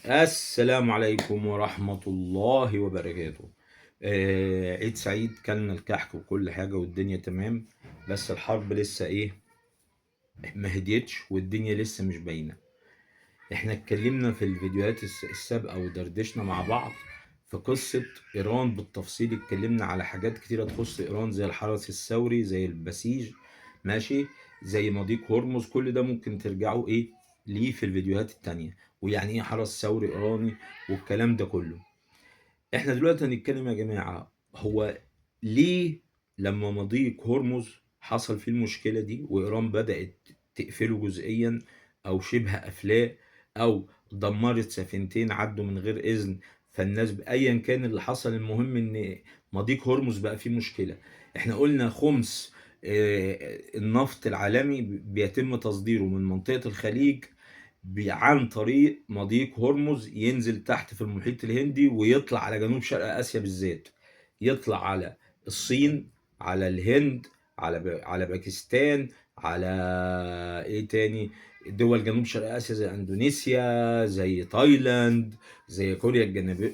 السلام عليكم ورحمة الله وبركاته. عيد سعيد، كلنا الكحك وكل حاجة والدنيا تمام. بس الحرب لسه ما هديتش والدنيا لسه مش باينة. احنا اتكلمنا في الفيديوهات السابقة ودردشنا مع بعض في قصة ايران بالتفصيل. اتكلمنا على حاجات كتيرة تخص ايران زي الحرس الثوري، زي البسيج، ماشي، زي مضيق هرمز. كل ده ممكن ترجعوا ليه في الفيديوهات التانية، ويعني ايه حرس ثوري ايراني والكلام ده كله. احنا دلوقتي هنتكلم يا جماعة، هو ليه لما مضيق هرمز حصل فيه المشكلة دي وإيران بدأت تقفله جزئيا أو شبه قفلاه، أو دمرت سفينتين عدوا من غير إذن. فالناس أيا كان اللي حصل، المهم إن مضيق هرمز بقى فيه مشكلة. احنا قلنا خمس النفط العالمي بيتم تصديره من منطقة الخليج عن طريق مضيق هرمز، ينزل تحت في المحيط الهندي ويطلع على جنوب شرق آسيا بالذات، يطلع على الصين، على الهند، على باكستان، على ايه تاني، دول جنوب شرق آسيا زي اندونيسيا، زي تايلاند، زي كوريا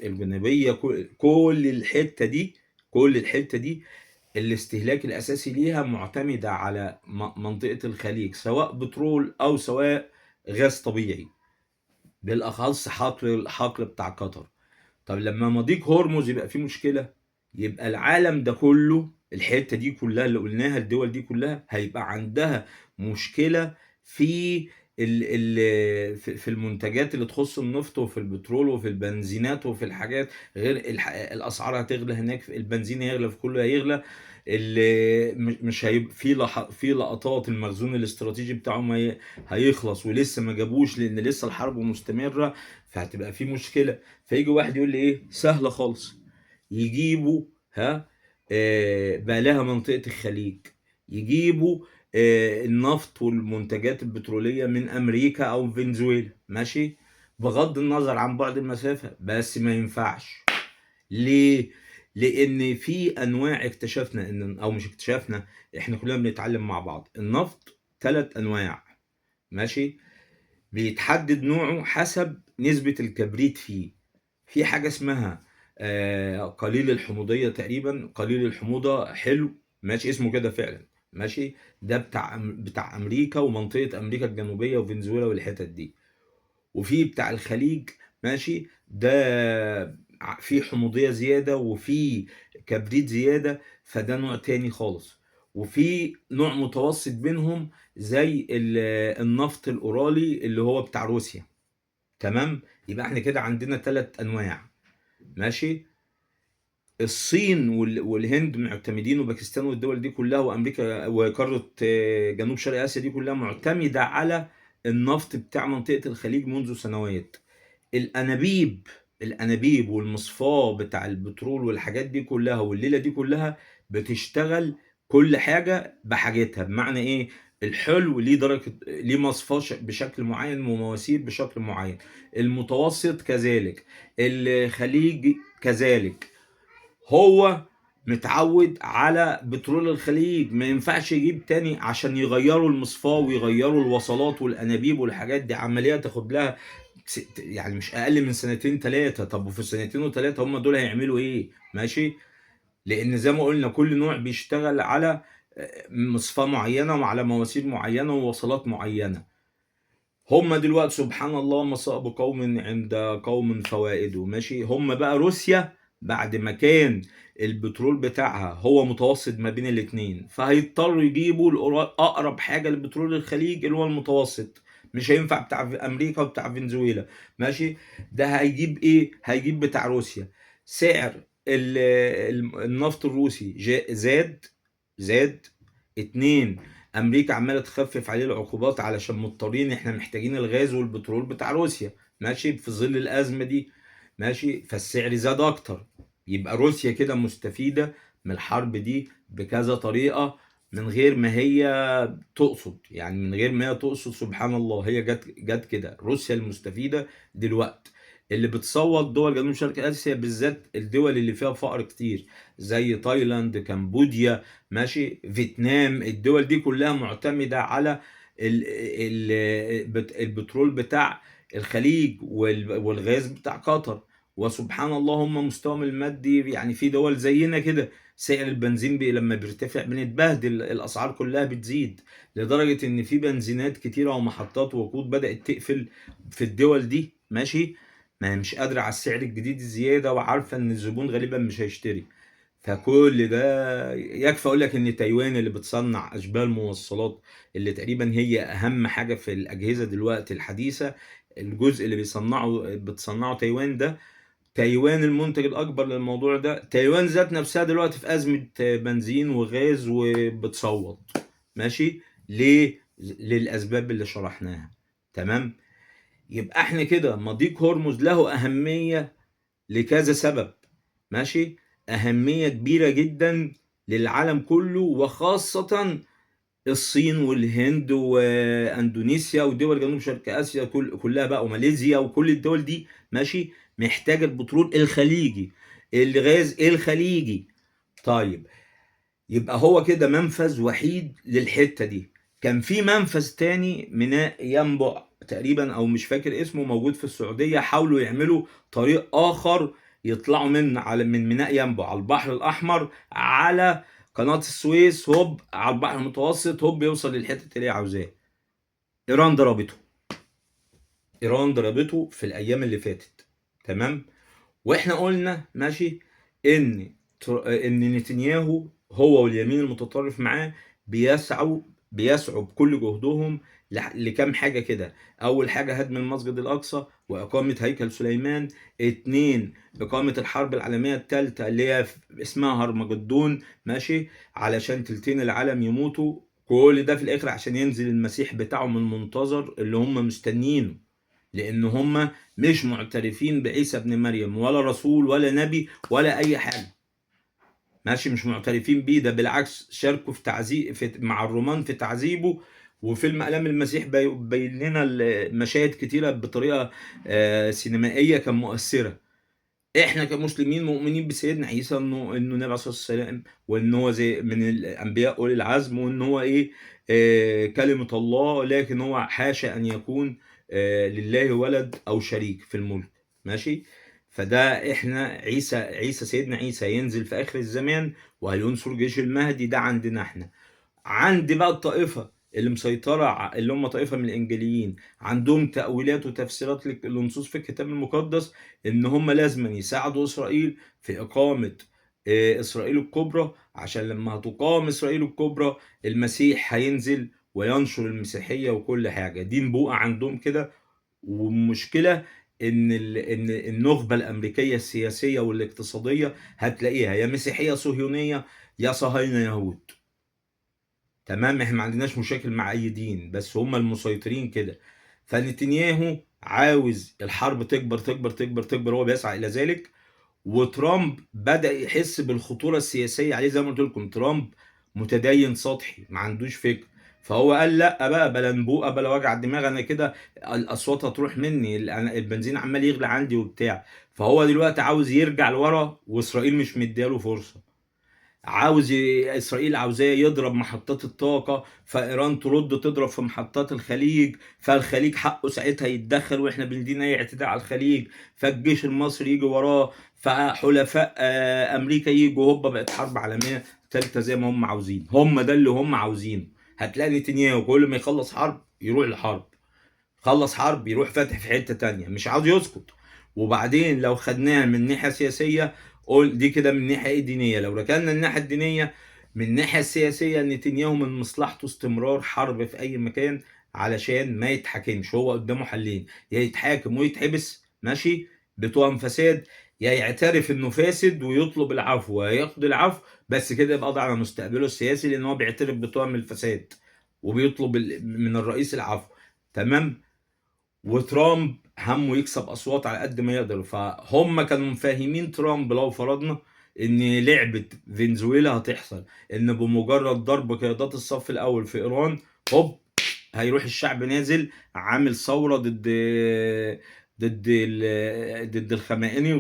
الجنوبية. كل الحتة دي، كل الحتة دي الاستهلاك الأساسي ليها معتمدة على منطقة الخليج، سواء بترول أو سواء غاز طبيعي، بالأخص الحقل بتاع قطر. طب لما مضيق هرمز يبقى فيه مشكلة، يبقى العالم ده كله، الحتة دي كلها اللي قلناها، الدول دي كلها هيبقى عندها مشكلة في في المنتجات اللي تخص النفط وفي البترول وفي البنزينات وفي الحاجات. غير الاسعار هتغلى هناك، البنزين هيغلى، في كله هيغلى. اللي مش هيبقى في لقطات المخزون الاستراتيجي بتاعهم هيخلص ولسه ما جابوش، لان لسه الحرب مستمرة. فهتبقى في مشكلة. فيجي واحد يقول لي ايه سهله خالص، يجيبوا بقى لها منطقه الخليج، يجيبوا النفط والمنتجات البتروليه من امريكا او فنزويلا، ماشي، بغض النظر عن بعد المسافه، بس ما ينفعش. ليه؟ لان في انواع اكتشفنا ان، او مش اكتشفنا، احنا كلنا بنتعلم مع بعض. النفط ثلاث انواع، ماشي، بيتحدد نوعه حسب نسبة الكبريت فيه. في حاجة اسمها قليل الحموضية تقريبا، قليل الحموضة حلو، ماشي، اسمه كده فعلا، ماشي. ده بتاع أمريكا ومنطقة أمريكا الجنوبية وفنزويلا والحتت دي. وفي بتاع الخليج، ماشي، ده فيه حموضية زيادة وفي كبريت زيادة، فده نوع تاني خالص. وفي نوع متوسط بينهم زي النفط الأورالي اللي هو بتاع روسيا. تمام، يبقى احنا كده عندنا ثلاث أنواع، ماشي. الصين والهند معتمدين، وباكستان والدول دي كلها وامريكا وقاره جنوب شرق اسيا دي كلها معتمده على النفط بتاع منطقه الخليج منذ سنوات. الانابيب، الانابيب والمصفاه بتاع البترول والحاجات دي كلها والليله دي كلها بتشتغل كل حاجه بحاجتها. بمعنى ايه؟ الحلو ليه درجه، ليه مصفاه بشكل معين ومواسير بشكل معين، المتوسط كذلك، الخليج كذلك. هو متعود على بترول الخليج، ما ينفعش يجيب تاني عشان يغيروا المصفاة ويغيروا الوصلات والانابيب والحاجات دي. عملية تاخد لها يعني مش اقل من سنتين ثلاثة. طب وفي سنتين وثلاثة هم دول هيعملوا ايه؟ ماشي. لان زي ما قلنا كل نوع بيشتغل على مصفاة معينة وعلى مواسير معينة ووصلات معينة. هم دلوقتي سبحان الله مصائب قوم عند قوم فوائده، ماشي. هم بقى روسيا بعد ما كان البترول بتاعها هو متوسط ما بين الاتنين، فهيضطروا يجيبوا اقرب حاجه لبترول الخليج اللي هو المتوسط. مش هينفع بتاع امريكا وبتاع فنزويلا، ماشي. ده هيجيب ايه؟ هيجيب بتاع روسيا. سعر النفط الروسي زاد. اتنين، امريكا عماله تخفف عليه العقوبات علشان مضطرين، احنا محتاجين الغاز والبترول بتاع روسيا، ماشي، في ظل الازمه دي، ماشي. فالسعر زاد اكتر. يبقى روسيا كده مستفيده من الحرب دي بكذا طريقه، من غير ما هي تقصد، يعني من غير ما هي تقصد، سبحان الله، هي جت كده. روسيا المستفيده دلوقتي، اللي بتصوت دول جنوب شرق اسيا بالذات، الدول اللي فيها فقر كتير زي تايلاند، كمبوديا، ماشي، فيتنام. الدول دي كلها معتمدة على البترول بتاع الخليج والغاز بتاع قطر. وسبحان الله هم مستواهم المادي يعني في دول زينا كده سعر البنزين لما بيرتفع بنتبهدل، الاسعار كلها بتزيد، لدرجه ان في بنزينات كتيره ومحطات وقود بدات تقفل في الدول دي، ماشي، ما هي مش قادره على السعر الجديد الزياده وعارفه ان الزبون غالبا مش هيشتري. فكل ده يكفي اقول لك ان تايوان اللي بتصنع اشباه الموصلات، اللي تقريبا هي اهم حاجه في الاجهزه دلوقتي الحديثه، الجزء اللي بتصنعه تايوان ده، تايوان المنتج الاكبر للموضوع ده. تايوان ذات نفسها دلوقتي في ازمه بنزين وغاز وبتصوت، ماشي، ليه؟ للاسباب اللي شرحناها. تمام. يبقى احنا كده مضيق هرمز له اهميه لكذا سبب، ماشي، أهمية كبيرة جدا للعالم كله، وخاصة الصين والهند واندونيسيا ودول جنوب شرق اسيا كلها بقى، وماليزيا وكل الدول دي، ماشي، محتاجة البترول الخليجي، الغاز الخليجي. طيب، يبقى هو كده منفذ وحيد للحتة دي. كان في منفذ تاني ميناء ينبع تقريبا او مش فاكر اسمه، موجود في السعودية، حاولوا يعملوا طريق اخر يطلعوا من ميناء ينبع على البحر الاحمر على قناة السويس، هوب على البحر المتوسط، هوب يوصل للحتة اللي هي عاوزاه. ايران ضربته، ايران ضربته في الايام اللي فاتت. تمام. واحنا قلنا ماشي ان نتنياهو هو واليمين المتطرف معاه بيسعوا بيسعوا بكل جهدهم لكام حاجه كده. اول حاجه هدم المسجد الاقصى واقامه هيكل سليمان. اتنين، اقامه الحرب العالميه الثالثه اللي هي اسمها هرمجدون، ماشي، علشان تلتين العالم يموتوا. كل ده في الاخر عشان ينزل المسيح بتاعهم المنتظر اللي هم مستنيينه، لان هم مش معترفين بعيسى ابن مريم ولا رسول ولا نبي ولا اي حاجه، ماشي، مش معترفين بيه. ده بالعكس شاركوا في تعذيب مع الرومان في تعذيبه. وفيلم آلام المسيح بين لنا مشاهد كتيره بطريقه سينمائيه كان مؤثره. احنا كمسلمين مؤمنين بسيدنا عيسى انه النبي عليه الصلاه والسلام، وان هو زي من الانبياء اولي العزم، وان هو ايه، كلمه الله، لكن هو حاشا ان يكون لله ولد او شريك في الملك، ماشي. فده احنا عيسى سيدنا عيسى ينزل في اخر الزمان وهينصر جيش المهدي، ده عندنا احنا. عند بقى الطائفة اللي مسيطرة اللي هم طائفة من الإنجيليين، عندهم تأويلات وتفسيرات للنصوص في الكتاب المقدس، إن هم لازم يساعدوا إسرائيل في إقامة إسرائيل الكبرى، عشان لما هتقام إسرائيل الكبرى المسيح هينزل وينشر المسيحية وكل حاجة. دي نبوءة عندهم كده. ومشكلة إن النخبة الأمريكية السياسية والاقتصادية هتلاقيها يا مسيحية صهيونية يا صهاينة يهود. تمام، احنا ما عندناش مشاكل مع اي دين، بس هم المسيطرين كده. فنتنياهو عاوز الحرب تكبر تكبر تكبر تكبر، هو بيسعى الى ذلك. وترامب بدأ يحس بالخطورة السياسية عليه، زي ما قلت لكم ترامب متدين سطحي ما عندوش فكر. فهو قال لا بقى، بلا نبوءه بلا وجع دماغ، انا كده الاصوات هتروح مني، البنزين عمال يغلى عندي وبتاع. فهو دلوقتي عاوز يرجع لورا، واسرائيل مش مدياله فرصة. اسرائيل عاوزاه يضرب محطات الطاقه، فايران ترد تضرب في محطات الخليج، فالخليج حقه ساعتها يتدخل واحنا بندين اي اعتداء على الخليج، فالجيش المصري يجي وراه، فحلفاء امريكا يجوا، هوبا بقت حرب عالميه ثالثه زي ما هم عاوزين. هم ده اللي هم عاوزينه. هتلاقي نتنياهو كل ما يخلص حرب يروح لحرب، خلص حرب يروح فاتح في حته تانية، مش عاوز يسكت. وبعدين لو خدناها من ناحيه سياسيه، قول دي كده من ناحيه دينيه. لو ركننا الناحيه الدينيه، من الناحيه السياسيه نتنياهو من مصلحته استمرار حرب في اي مكان، علشان ما يتحاكمش. هو قدامه حلين، يا يتحاكم ويتحبس، ماشي، بتوع فساد، يا يعترف انه فاسد ويطلب العفو وياخد العفو، بس كده يبقى قضى على مستقبله السياسي، لان هو بيعترف بتهم الفساد وبيطلب من الرئيس العفو. تمام. وترامب همه يكسب اصوات على قد ما يقدر. فهم كانوا مفاهمين ترامب، لو فرضنا ان لعبه فنزويلا هتحصل، ان بمجرد ضرب قيادات الصف الاول في ايران، هوب هيروح الشعب نازل عامل ثوره ضد الخمائني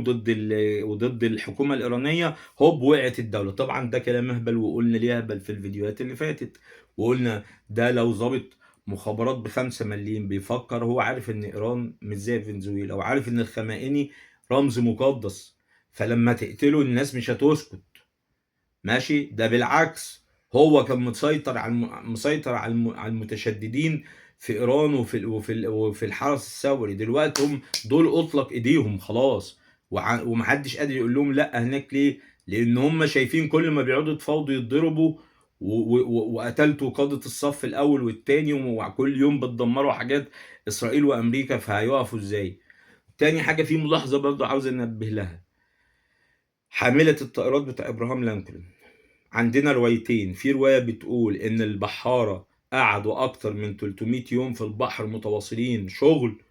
وضد الحكومه الايرانيه، هوب وقعت الدوله. طبعا ده كلام اهبل، وقلنا ليه اهبل في الفيديوهات اللي فاتت، وقلنا ده لو ظابط مخابرات ب5 مليم بيفكر، هو عارف ان ايران مش زي فنزويلا، وعارف ان الخمائني رمز مقدس، فلما تقتله الناس مش هتسكت. ماشي، ده بالعكس، هو كان مسيطر على المتشددين في ايران وفي الحرس الثوري. دلوقتي هم دول اطلق ايديهم خلاص، ومحدش قادر يقول لهم لا هناك. ليه؟ لان هم شايفين كل ما بيقعدوا يتفاوضوا يتضربوا، وقتلتوا قادة الصف الاول والتاني، وكل يوم بتدمروا حاجات اسرائيل وامريكا، فهيقفوا ازاي؟ تاني حاجة، في ملاحظة برضو عاوز انبه لها، حاملة الطائرات بتاع ابراهام لانكولن. عندنا روايتين، في رواية بتقول إن البحارة قعدوا أكتر من 300 يوم في البحر متواصلين شغل،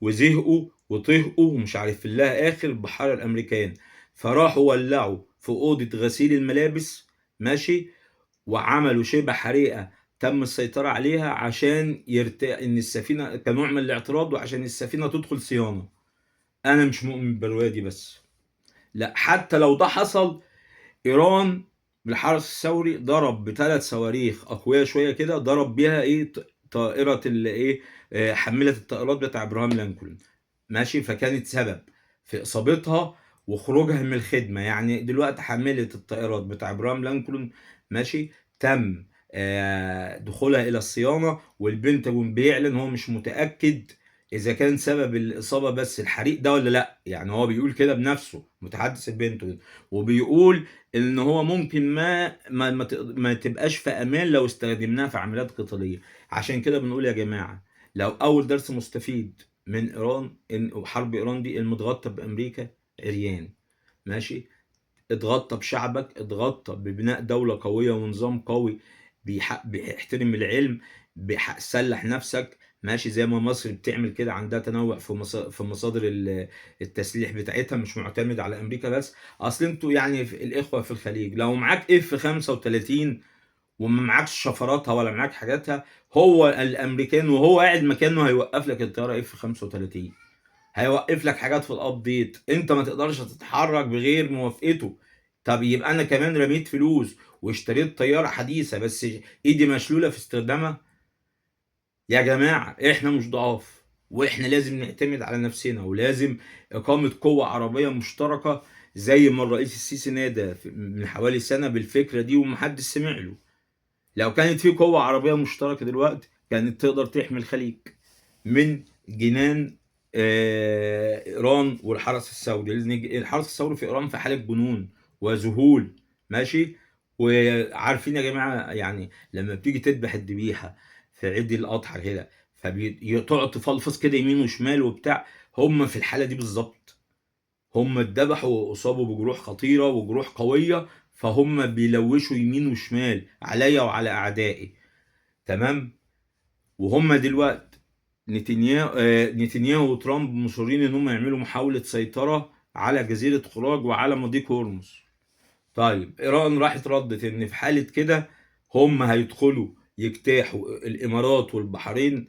وزهقوا وطهقوا ومش عارف الله آخر البحارة الأمريكان، فراحوا ولعوا في أوضة غسيل الملابس، ماشي، وعملوا شبه حريقة تم السيطرة عليها عشان إن السفينة كنوع من الاعتراض، وعشان السفينة تدخل صيانة. أنا مش مؤمن بالرواية دي، بس لا، حتى لو ده حصل، ايران بالحرس الثوري ضرب ب3 صواريخ اقوياء شويه كده، ضرب بيها ايه طائره اللي ايه حمله الطائرات بتاع ابراهام لانكولن، ماشي، فكانت سبب في اصابتها وخروجها من الخدمه. يعني دلوقتي حمله الطائرات بتاع ابراهام لانكولن، ماشي، تم دخولها الى الصيانه، والبنتاجون بيعلن هو مش متاكد اذا كان سبب الاصابه بس الحريق ده ولا لا. يعني هو بيقول كده بنفسه، متحدث البنتاجون، وبيقول ان هو ممكن ما تبقاش في امان لو استخدمناها في عمليات قتاليه. عشان كده بنقول يا جماعه، لو اول درس مستفيد من ايران ان حرب ايران دي المتغطى بامريكا عريان، ماشي، اتغطى بشعبك، اتغطى ببناء دولة قوية ونظام قوي بيحترم العلم، سلح نفسك، ماشي، زي ما مصر بتعمل كده، عندها تنوع في مصادر التسليح بتاعتها، مش معتمد على امريكا بس. اصل انتوا يعني الاخوة في الخليج، لو معاك اف 35 وما معاكش شفراتها ولا معاك حاجاتها، هو الامريكان وهو قاعد مكانه هيوقف لك الطيارة اف 35، هيوقف لك حاجات في الابديت، انت ما تقدرش تتحرك بغير موافقته. طب يبقى انا كمان رميت فلوس واشتريت طيارة حديثة بس ايدي مشلولة في استخدامها؟ يا جماعة احنا مش ضعاف، واحنا لازم نعتمد على نفسنا، ولازم اقامة قوة عربية مشتركة، زي ما الرئيس السيسي نادى من حوالي سنة بالفكرة دي ومحدش سمع له. لو كانت في قوة عربية مشتركة دلوقتي كانت تقدر تحمي الخليج من جنان ايران والحرس الثوري، لان الحرس الثوري في ايران في حاله جنون وذهول، ماشي. وعارفين يا جماعه، يعني لما بتيجي تذبح الذبيحه في عيد الاضحى كده، فبتقعد تفلفص كده يمين وشمال وبتاع، هم في الحاله دي بالظبط، هم اتذبحوا واصابوا بجروح خطيره وجروح قويه، فهم بيلوشوا يمين وشمال عليا وعلى اعدائي، تمام. وهم دلوقتي نتنياهو وترامب مصرين ان هم يعملوا محاولة سيطرة على جزيرة قراج وعلى مضيق هرمز. طيب ايران راحت ردت ان في حالة كده هم هيدخلوا يجتاحوا الامارات والبحرين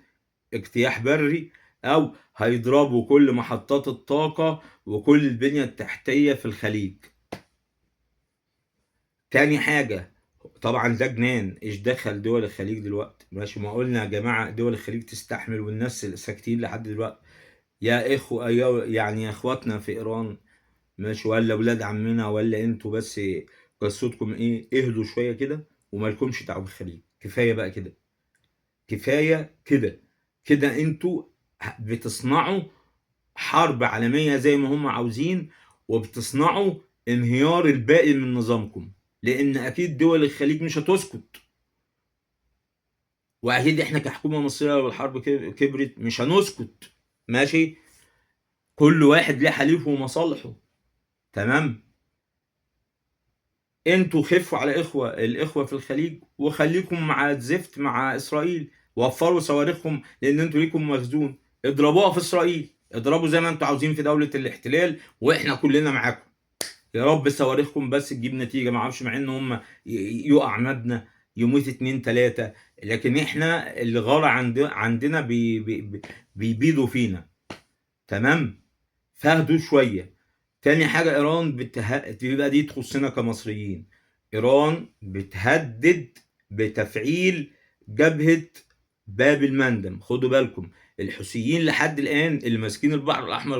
اجتياح بري، او هيضربوا كل محطات الطاقة وكل البنية التحتية في الخليج. تاني حاجة، طبعا ده جنان، ايش دخل دول الخليج دلوقتي؟ ماشي، ما قلنا يا جماعة دول الخليج تستحمل والناس ساكتين لحد دلوقتي. يا اخو يعني يا اخواتنا في ايران، ماشي، ولا ولاد عمنا، ولا انتوا بس قصتكم ايه؟ اهدوا شويه كده ومالكمش دعوه بالخليج، كفايه بقى كده، كفايه كده. كده انتوا بتصنعوا حرب عالميه زي ما هم عاوزين، وبتصنعوا انهيار الباقي من نظامكم، لان اكيد دول الخليج مش هتسكت، واكيد احنا كحكومه مصريه لو الحرب كبرت مش هنسكت، ماشي. كل واحد ليه حليفه ومصالحه، تمام. انتوا خفوا على الاخوه في الخليج، وخليكم مع الزفت مع اسرائيل، وفروا صواريخهم لان انتوا ليكم مخزون، اضربوها في اسرائيل، اضربوا زي ما انتوا عاوزين في دوله الاحتلال، واحنا كلنا معاكم. يا رب صواريخكم بس تجيب نتيجه، ما اعرفش، مع ان هم يقع مبنى، يموت 2 3، لكن احنا اللي غار عندنا بيبيدوا فينا، تمام. فاهدوا شويه. تاني حاجة، إيران بيبقى دي تخصنا كمصريين، إيران بتهدد بتفعيل جبهة باب المندب. خدوا بالكم الحوثيين لحد الان اللي ماسكين البحر الاحمر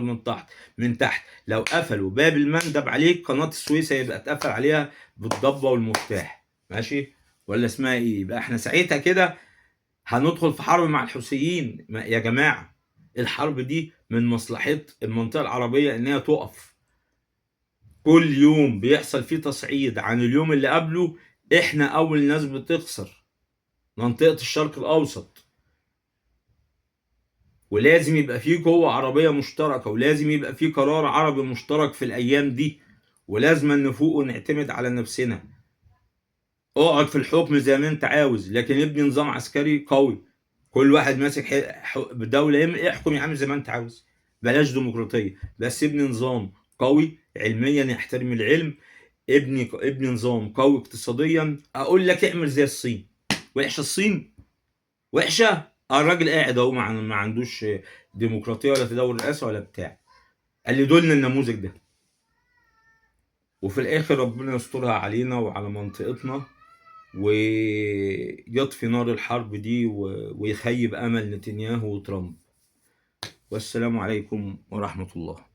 من تحت لو قفلوا باب المندب عليك، قناه السويس هيبقى اتقفل عليها بالضبه والمفتاح. ماشي ولا اسمها ايه؟ يبقى احنا ساعتها كده هندخل في حرب مع الحوثيين. يا جماعه الحرب دي من مصلحه المنطقه العربيه انها تقف. كل يوم بيحصل فيه تصعيد عن اليوم اللي قبله، احنا اول ناس بتخسر منطقه الشرق الاوسط. ولازم يبقى فيه قوة عربية مشتركة، ولازم يبقى فيه قرار عربي مشترك في الأيام دي، ولازم نفوق ونعتمد على نفسنا. اقعد في الحكم زي ما انت عاوز، لكن ابني نظام عسكري قوي. كل واحد ماسك بدولة احكم يا عم زي ما انت عاوز، بلاش ديمقراطية، بس ابني نظام قوي علميا يحترم العلم. ابني نظام قوي اقتصاديا. اقول لك اعمل زي الصين. وحشة الصين؟ وحشه. الراجل قاعد اهو ما عندوش ديمقراطيه ولا تداول رئاسه ولا بتاع. قال لي دولنا النموذج ده. وفي الاخر ربنا يسترها علينا وعلى منطقتنا، ويطفي نار الحرب دي ويخيب امل نتنياهو وترامب. والسلام عليكم ورحمه الله.